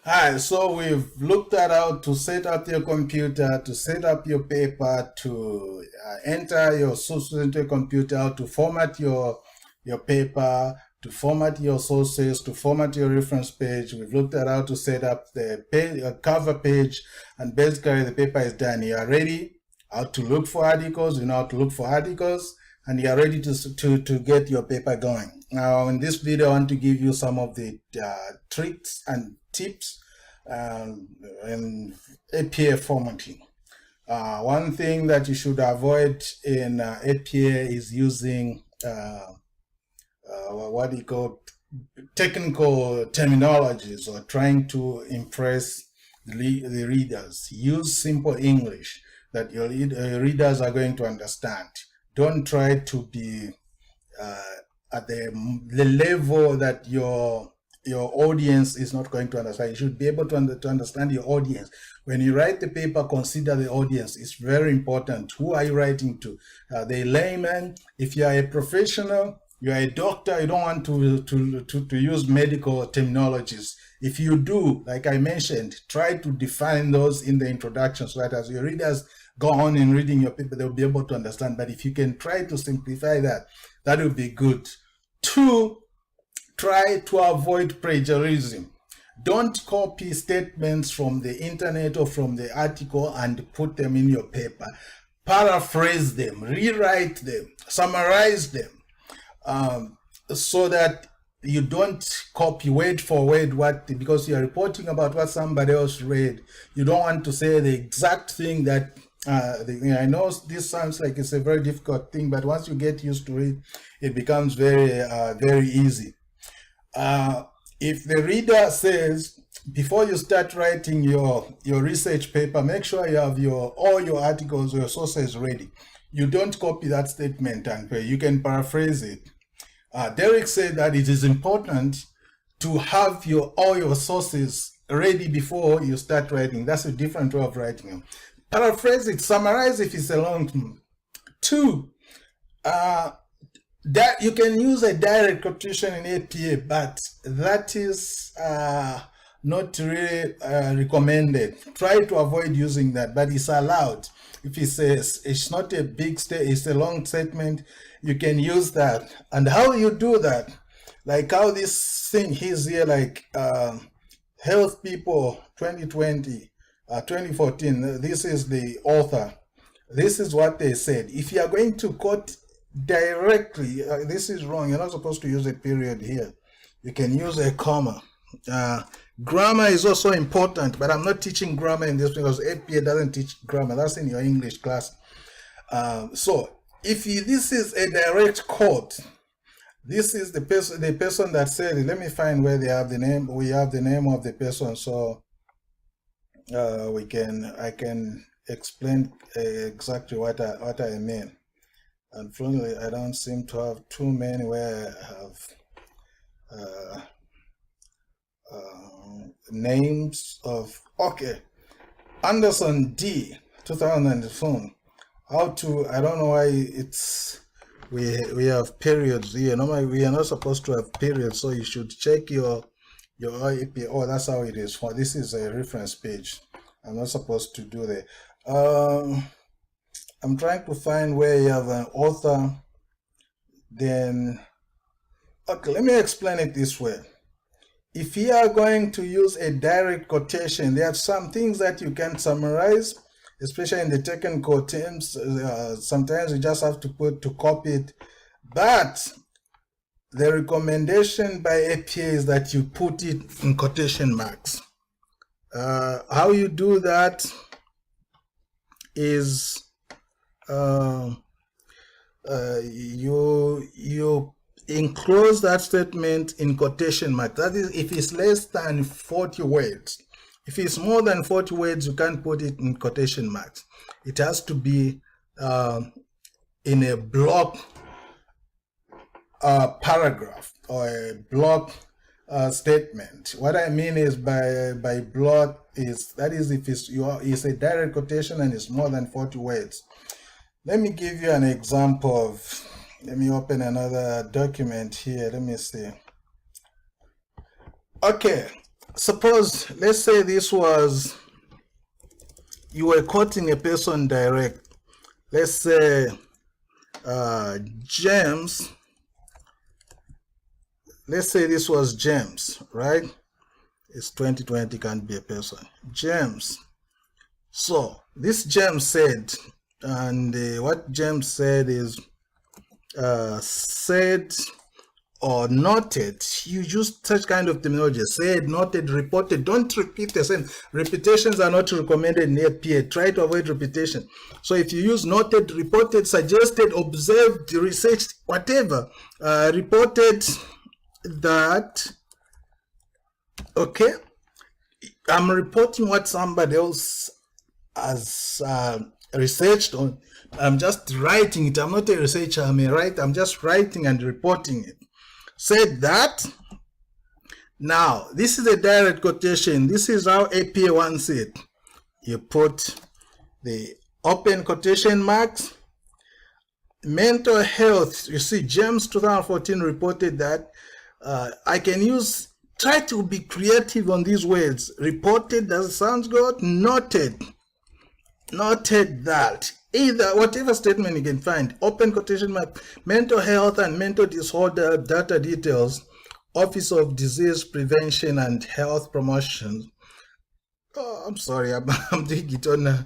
Hi, so we've looked at how to set up your computer, to set up your paper, to enter your sources into your computer, how to format your paper, to format your sources, to format your reference page. We've looked at how to set up the cover page, and basically the paper is done. You are ready how to look for articles, you know how to look for articles, and you are ready to get your paper going. Now, in this video, I want to give you some of the tricks and tips in APA formatting. One thing that you should avoid in APA is using what do you call technical terminologies or trying to impress the readers. Use simple English that your readers are going to understand. Don't try to be at the level that your audience is not going to understand. You should be able to understand your audience. When you write the paper, consider the audience. It's very important. Who are you writing to? The layman. If you are a professional, you are a doctor, you don't want to use medical terminologies. If you do, like I mentioned, try to define those in the introduction so that as your readers go on in reading your paper, they'll be able to understand. But if you can try to simplify that, that would be good. 2, try to avoid plagiarism. Don't copy statements from the internet or from the article and put them in your paper. Paraphrase them, rewrite them, summarize them, so that you don't copy word for word because you're reporting about what somebody else read. You don't want to say the exact thing that I know this sounds like it's a very difficult thing, but once you get used to it, it becomes very easy. If the reader says, before you start writing your research paper, make sure you have all your articles or your sources ready. You don't copy that statement and you can paraphrase it. Derek said that it is important to have all your sources ready before you start writing. That's a different way of writing them. Paraphrase it, summarize if it's a long. 2, that you can use a direct quotation in APA, but that is not really recommended. Try to avoid using that, but it's allowed. If it says it's not a big it's a long statement, you can use that. And how you do that, like how this thing is here, like Health People 2020, 2014, this is the author. This is what they said. If you are going to quote directly, this is wrong. You're not supposed to use a period here. You can use a comma. Grammar is also important, but I'm not teaching grammar in this because APA doesn't teach grammar. That's in your English class. So if this is a direct quote, this is the person that said it. Let me find where they have the name. We have the name of the person, so I can explain exactly what I mean. Unfortunately, I don't seem to have too many where I have names of. Okay, Anderson D 2004. How to? I don't know why it's we have periods here. Normally we are not supposed to have periods, so you should check your IP. Oh, that's how it is. This is a reference page. I'm not supposed to do that. I'm trying to find where you have an author. Then, okay, let me explain it this way. If you are going to use a direct quotation, there are some things that you can summarize, especially in the technical terms. Sometimes you just have to copy it. But the recommendation by APA is that you put it in quotation marks. How you do that is you enclose that statement in quotation marks. That is, if it's less than 40 words. If it's more than 40 words, you can't put it in quotation marks. It has to be in a block paragraph or a block statement. What I mean is by block is that is if it's a direct quotation and it's more than 40 words. Let me give you an example of. Let me open another document here. Let me see. Okay, Suppose, let's say this was, you were quoting a person direct. Let's say James. Let's say this was James, right? It's 2020, can't be a person. James. So this James said, and what James said is said or noted. You use such kind of terminology: said, noted, reported. Don't repeat the same. Repetitions are not recommended in APA. Try to avoid repetition. So if you use noted, reported, suggested, observed, researched, whatever, reported that, okay, I'm reporting what somebody else has researched on. I'm just writing it. I'm not a researcher, I'm a writer. I'm just writing and reporting it. Said that. Now, this is a direct quotation. This is how APA wants it. You put the open quotation marks. Mental health. You see, James 2014 reported that. I can use, try to be creative on these words. Reported, does it sound good? Noted. Noted that. Either, whatever statement you can find, open quotation mark, mental health and mental disorder data details, Office of Disease Prevention and Health Promotion. Oh, I'm sorry, I'm doing it on a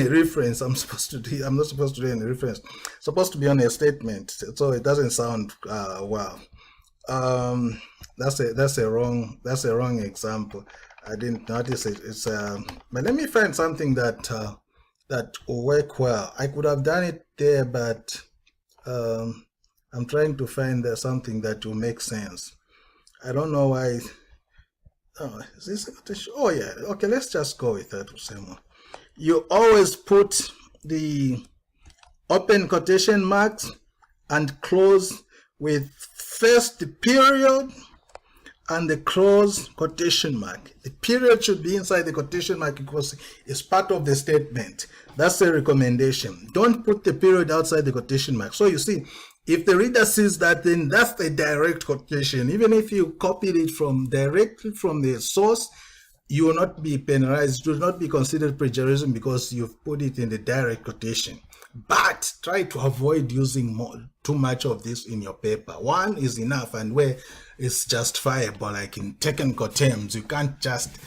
reference. I'm not supposed to do any reference. It's supposed to be on a statement, so it doesn't sound wow. That's a wrong example. I didn't notice it. It's but let me find something that that will work well. I could have done it there, but I'm trying to find something that will make sense. I don't know why. Oh, is this? Oh yeah. Okay, let's just go with that, Usemo. You always put the open quotation marks and close with first the period and the close quotation mark. The period should be inside the quotation mark because it's part of the statement. That's a recommendation. Don't put the period outside the quotation mark. So you see, if the reader sees that, then that's the direct quotation. Even if you copied it from directly from the source, you will not be penalized. It will not be considered plagiarism because you've put it in the direct quotation. But try to avoid using too much of this in your paper. One is enough, and where it's justifiable, like in technical terms, you can't just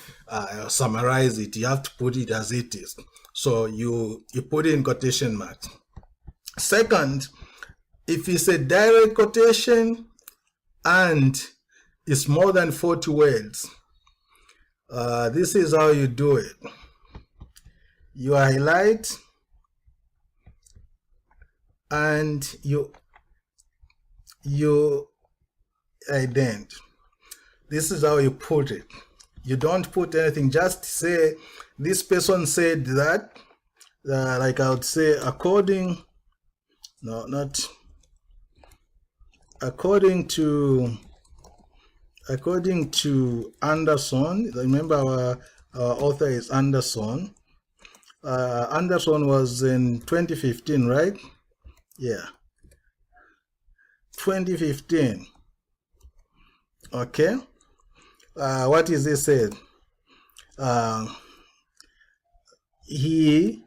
summarize it. You have to put it as it is. So you put it in quotation marks. Second, if it's a direct quotation and it's more than 40 words, this is how you do it. You highlight and you ident. This is how you put it. You don't put anything, just say this person said that, like I would say according to Anderson. Remember our author is Anderson. Anderson was in 2015, right? Yeah, 2015. Okay. What is he said? He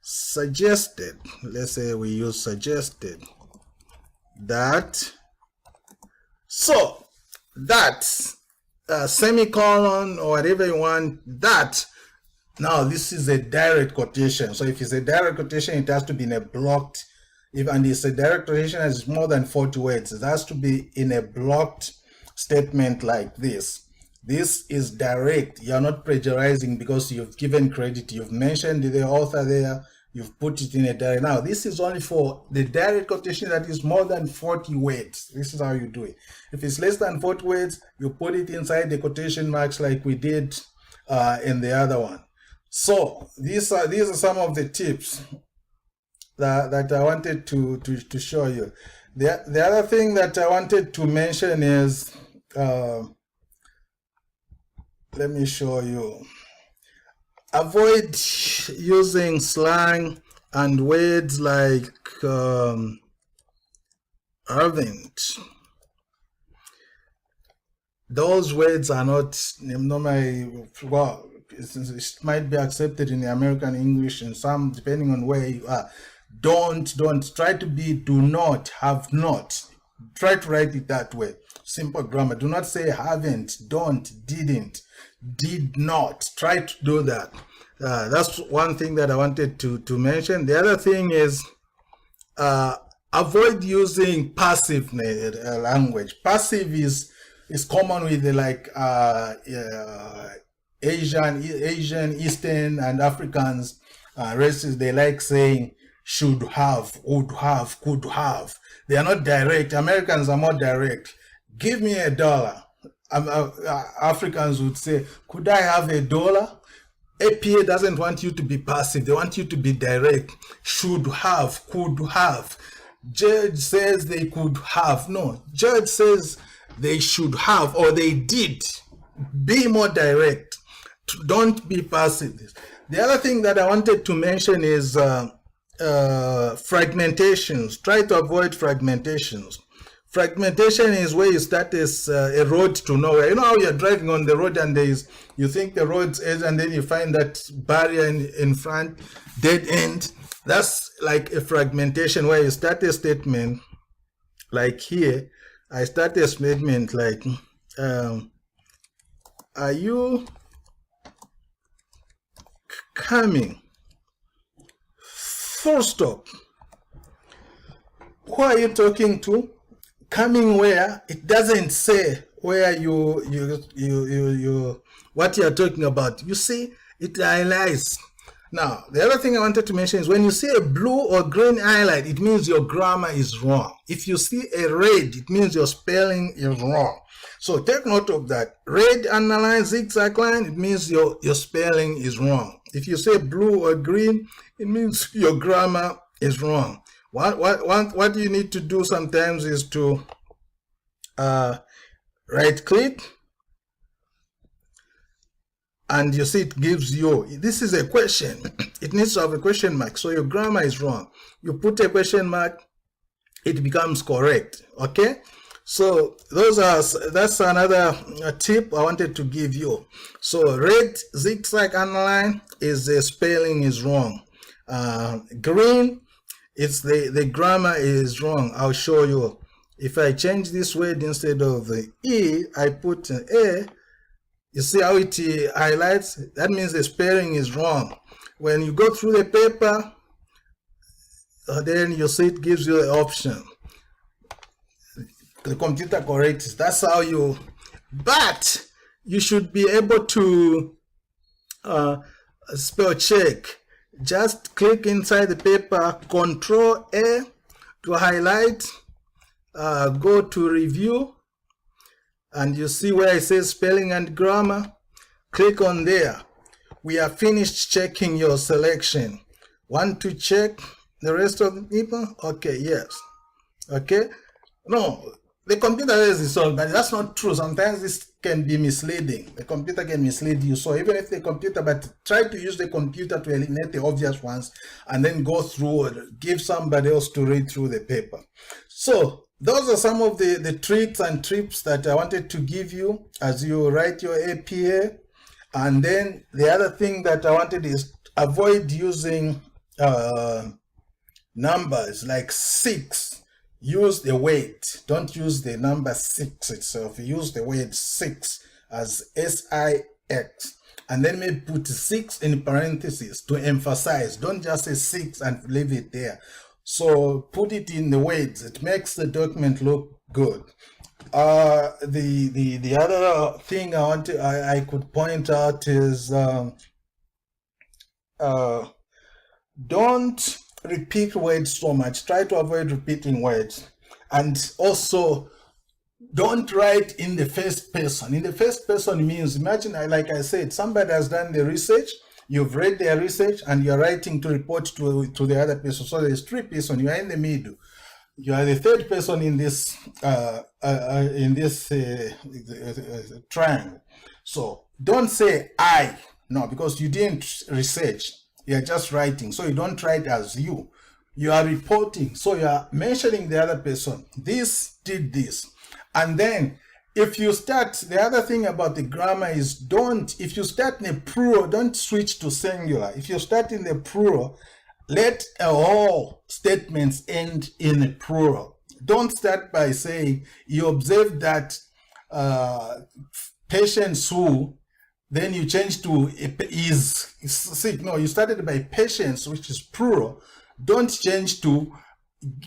suggested, let's say we use suggested, that, so that semicolon or whatever you want, that. Now this is a direct quotation. So if it's a direct quotation, it has to be in a blocked, and it's a direct quotation has more than 40 words, it has to be in a blocked statement like this. This is direct. You're not plagiarizing because you've given credit, you've mentioned the author there, you've put it in a direct. Now this is only for the direct quotation that is more than 40 words. This is how you do it. If it's less than 40 words, you put it inside the quotation marks like we did in the other one. So these are some of the tips that I wanted to show you. The other thing that I wanted to mention is, let me show you. Avoid using slang and words like haven't. those words are not normally, well, it might be accepted in the American English and some, depending on where you are. Don't try to be do not, have not. Try to write it that way. Simple grammar. Do not say haven't, don't, didn't, did not. Try to do that. That's one thing that I wanted to mention. The other thing is avoid using passive language. Passive is common with the Asian, Eastern, and Africans races. They like saying should have, would have, could have. They are not direct. Americans are more direct. Give me $1. Africans would say, could I have $1? APA doesn't want you to be passive. They want you to be direct. Should have, could have. Judge says they could have. No, judge says they should have or they did. Be more direct. Don't be passive. The other thing that I wanted to mention is fragmentations. Try to avoid fragmentations. Fragmentation is where you start as a road to nowhere. You know how you're driving on the road and you think the road's edge and then you find that barrier in front, dead end. That's like a fragmentation where you start a statement like here. I start a statement like, are you coming? Full stop. Who are you talking to? Coming where? It doesn't say where what you're talking about. You see, it highlights. Now, the other thing I wanted to mention is when you see a blue or green highlight, it means your grammar is wrong. If you see a red, it means your spelling is wrong. So take note of that. Red underline, zigzag line, it means your spelling is wrong. If you say blue or green, it means your grammar is wrong. What you need to do sometimes is to right click, and you see it gives you, this is a question. It needs to have a question mark. So your grammar is wrong. You put a question mark, it becomes correct. Okay. So that's another tip I wanted to give you. So red zigzag underline is the spelling is wrong. Green, it's the grammar is wrong. I'll show you. If I change this word instead of the E, I put an A, you see how it highlights? That means the spelling is wrong. When you go through the paper, then you see it gives you the option. The computer corrects. That's how you, but you should be able to spell check. Just click inside the paper, Control A to highlight, go to review, and you see where it says spelling and grammar. Click on there. We are finished checking your selection. Want to check the rest of the people? Okay, yes. Okay. No, the computer says it's all, but that's not true. Sometimes this can be misleading. The computer can mislead you. So even if the computer, but try to use the computer to eliminate the obvious ones and then go through or give somebody else to read through the paper. So those are some of the tricks and tips that I wanted to give you as you write your APA. And then the other thing that I wanted is avoid using numbers like 6. Use the weight. Don't use the number 6 itself. Use the word 6 as SIX. And then maybe put 6 in parentheses to emphasize. Don't just say 6 and leave it there. So put it in the words. It makes the document look good. The other thing I could point out is don't repeat words so much. Try to avoid repeating words. And also don't write in the first person. In the first person means, imagine, like I said, somebody has done the research, you've read their research, and you're writing to report to the other person. So there's 3 persons, you are in the middle. You are the 3rd person in this triangle. So don't say I, no, because you didn't research. You're just writing. So you don't write as you. You are reporting. So you are mentioning the other person. This did this. And then if you start, the other thing about the grammar is if you start in a plural, don't switch to singular. If you start in the plural, let all statements end in a plural. Don't start by saying you observe that patients who, then you change to is sick. No, you started by patients, which is plural. Don't change to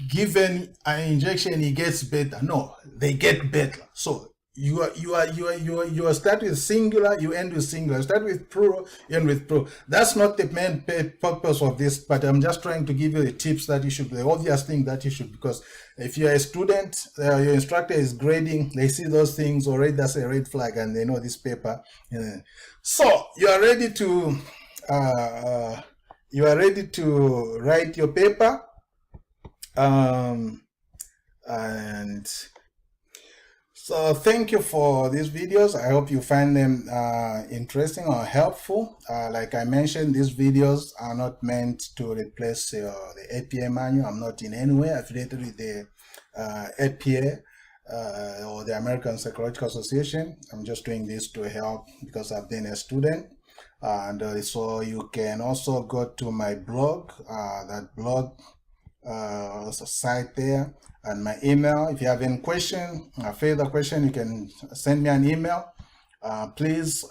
given an injection he gets better. No, they get better. So you start with singular, you end with singular. Start with plural, you end with plural. That's not the main purpose of this, but I'm just trying to give you the tips that you should, the obvious thing that you should, because if you're a student, your instructor is grading, they see those things already, that's a red flag, and they know this paper. So you are ready to write your paper. And so thank you for these videos. I hope you find them interesting or helpful. Like I mentioned, these videos are not meant to replace the APA manual. I'm not in any way affiliated with the APA or the American Psychological Association. I'm just doing this to help because I've been a student. And so you can also go to my blog, that blog site there, and my email. If you have any question, further question, you can send me an email. Please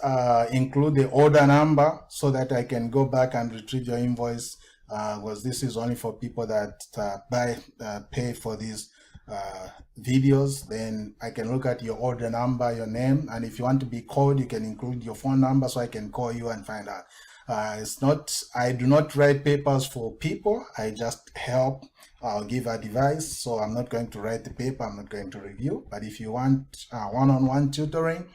include the order number so that I can go back and retrieve your invoice, because this is only for people that pay for these videos. Then I can look at your order number, your name, and if you want to be called, you can include your phone number so I can call you and find out. I do not write papers for people. I just help, give advice. So I'm not going to write the paper. I'm not going to review. But if you want one-on-one tutoring,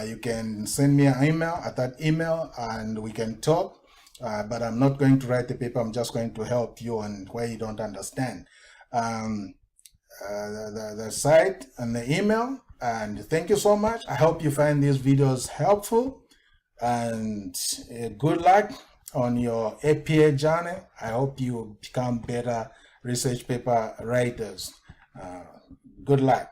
you can send me an email at that email and we can talk. But I'm not going to write the paper. I'm just going to help you on where you don't understand. The site and the email. And thank you so much. I hope you find these videos helpful. And good luck on your APA journey. I hope you become better research paper writers. Good luck.